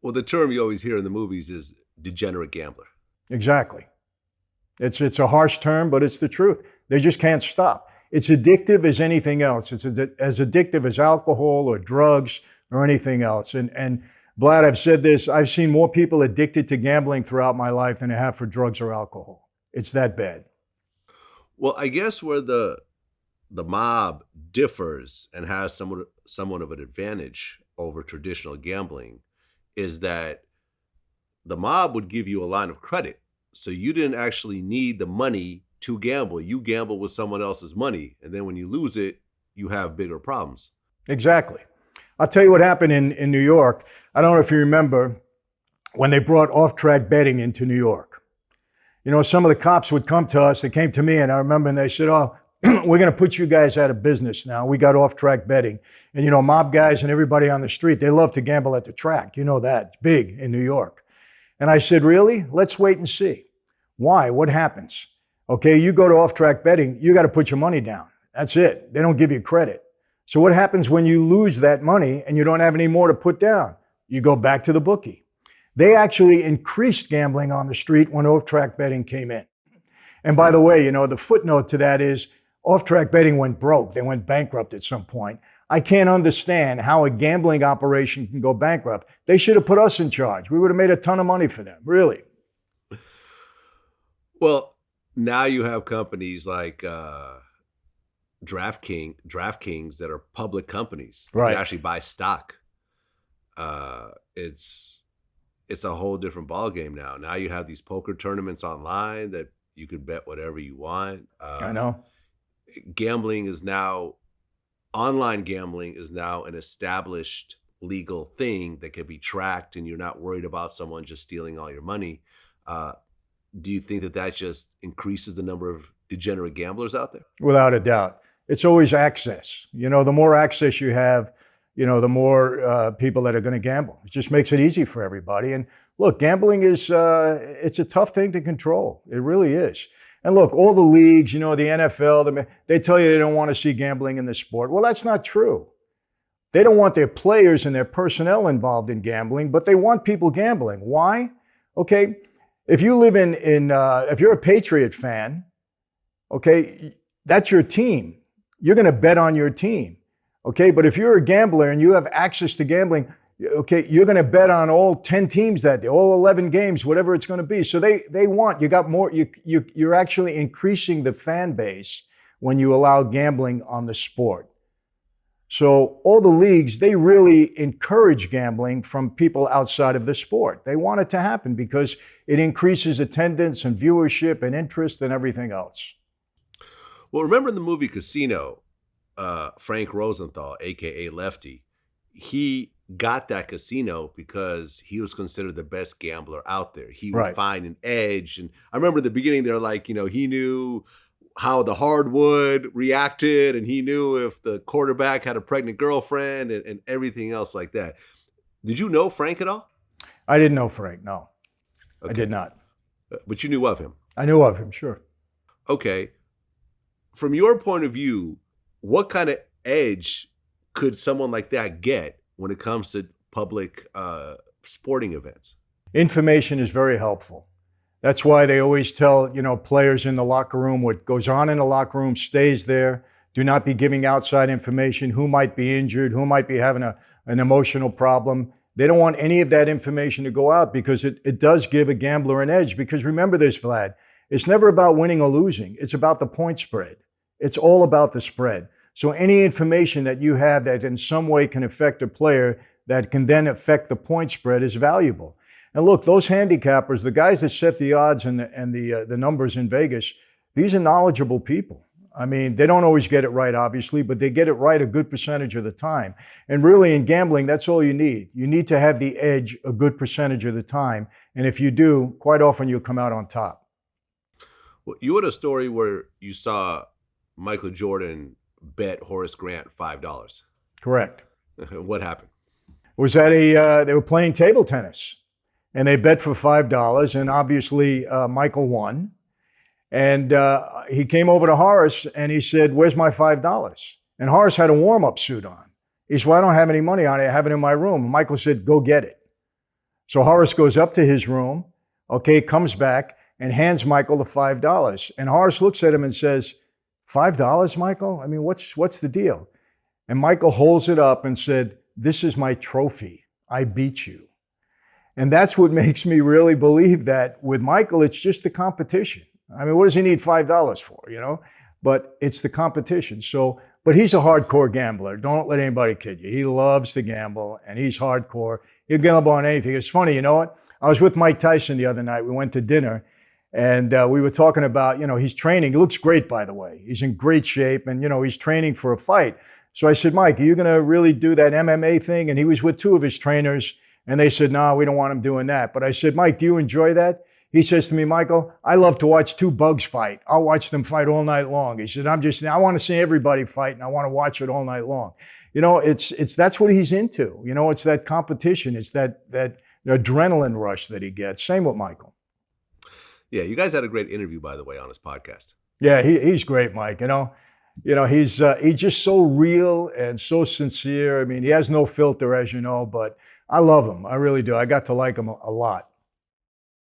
Well, the term you always hear in the movies is degenerate gambler. Exactly. It's a harsh term, but it's the truth. They just can't stop. It's addictive as anything else. It's as addictive as alcohol or drugs or anything else. And Vlad, I've said this, I've seen more people addicted to gambling throughout my life than I have for drugs or alcohol. It's that bad. Well, I guess where the mob differs and has somewhat of an advantage over traditional gambling is that the mob would give you a line of credit. So you didn't actually need the money to gamble. You gamble with someone else's money. And then when you lose it, you have bigger problems. Exactly. I'll tell you what happened in New York. I don't know if you remember when they brought off-track betting into New York. You know, some of the cops would come to us. They came to me, and I remember, and they said, oh, we're going to put you guys out of business now. We got off-track betting. And, you know, mob guys and everybody on the street, they love to gamble at the track. You know that. It's big in New York. And I said, really? Let's wait and see. Why? What happens? Okay, you go to off-track betting, you got to put your money down. That's it. They don't give you credit. So what happens when you lose that money and you don't have any more to put down? You go back to the bookie. They actually increased gambling on the street when off-track betting came in. And by the way, you know, the footnote to that is off-track betting went broke. They went bankrupt at some point. I can't understand how a gambling operation can go bankrupt. They should have put us in charge. We would have made a ton of money for them, really. Well, now you have companies like DraftKings that are public companies. Right. They actually buy stock. It's a whole different ballgame now. Now you have these poker tournaments online that you could bet whatever you want. I know. Online gambling is now an established legal thing that can be tracked, and you're not worried about someone just stealing all your money. Do you think that just increases the number of degenerate gamblers out there? Without a doubt. It's always access. You know, the more access you have, you know, the more people that are going to gamble. It just makes it easy for everybody. And look, gambling is, it's a tough thing to control. It really is. And look, all the leagues, you know, the NFL, they tell you they don't want to see gambling in the sport. Well, that's not true. They don't want their players and their personnel involved in gambling, but they want people gambling. Why? Okay, if you live if you're a Patriot fan, okay, that's your team. You're going to bet on your team. Okay, but if you're a gambler and you have access to gambling, okay, you're going to bet on all 10 teams that day, all 11 games, whatever it's going to be. So they want, you got more, you're actually increasing the fan base when you allow gambling on the sport. So all the leagues, they really encourage gambling from people outside of the sport. They want it to happen because it increases attendance and viewership and interest and everything else. Well, remember in the movie Casino, Frank Rosenthal, a.k.a. Lefty, he got that casino because he was considered the best gambler out there. He would find an edge. And I remember in the beginning, they're like, you know, he knew how the hardwood reacted, and he knew if the quarterback had a pregnant girlfriend and everything else like that. Did you know Frank at all? I didn't know Frank, no. Okay. I did not. But you knew of him? I knew of him, sure. Okay. From your point of view, what kind of edge could someone like that get when it comes to public sporting events? Information is very helpful. That's why they always tell, you know, players in the locker room, what goes on in the locker room stays there. Do not be giving outside information, who might be injured, who might be having an emotional problem. They don't want any of that information to go out because it does give a gambler an edge. Because remember this, Vlad, it's never about winning or losing. It's about the point spread. It's all about the spread. So any information that you have that in some way can affect a player that can then affect the point spread is valuable. And look, those handicappers, the guys that set the odds and the numbers in Vegas, these are knowledgeable people. I mean, they don't always get it right, obviously, but they get it right a good percentage of the time. And really in gambling, that's all you need. You need to have the edge a good percentage of the time. And if you do, quite often you'll come out on top. Well, you had a story where you saw Michael Jordan bet Horace Grant $5. Correct. What happened? It was at they were playing table tennis. And they bet for $5, and obviously Michael won. And he came over to Horace, and he said, "Where's my $5?" And Horace had a warm-up suit on. He said, "Well, I don't have any money on it. I have it in my room." And Michael said, "Go get it." So Horace goes up to his room, okay, comes back and hands Michael the $5. And Horace looks at him and says, $5, Michael? I mean, what's the deal? And Michael holds it up and said, this is my trophy. I beat you. And that's what makes me really believe that with Michael, it's just the competition. I mean, what does he need $5 for, you know? But it's the competition. So, but he's a hardcore gambler. Don't let anybody kid you. He loves to gamble and he's hardcore. He'll gamble on anything. It's funny, you know what? I was with Mike Tyson the other night. We went to dinner and we were talking about, you know, he's training. He looks great, by the way. He's in great shape and, you know, he's training for a fight. So I said, Mike, are you going to really do that MMA thing? And he was with two of his trainers and they said, no, we don't want him doing that. But I said, Mike, do you enjoy that? He says to me, Michael, I love to watch two bugs fight. I'll watch them fight all night long. He said, I want to see everybody fight and I want to watch it all night long. You know, that's what he's into. You know, it's that competition. It's that adrenaline rush that he gets. Same with Michael. Yeah, you guys had a great interview, by the way, on his podcast. Yeah, he's great, Mike. You know, he's just so real and so sincere. I mean, he has no filter, as you know, but I love him. I really do. I got to like him a lot.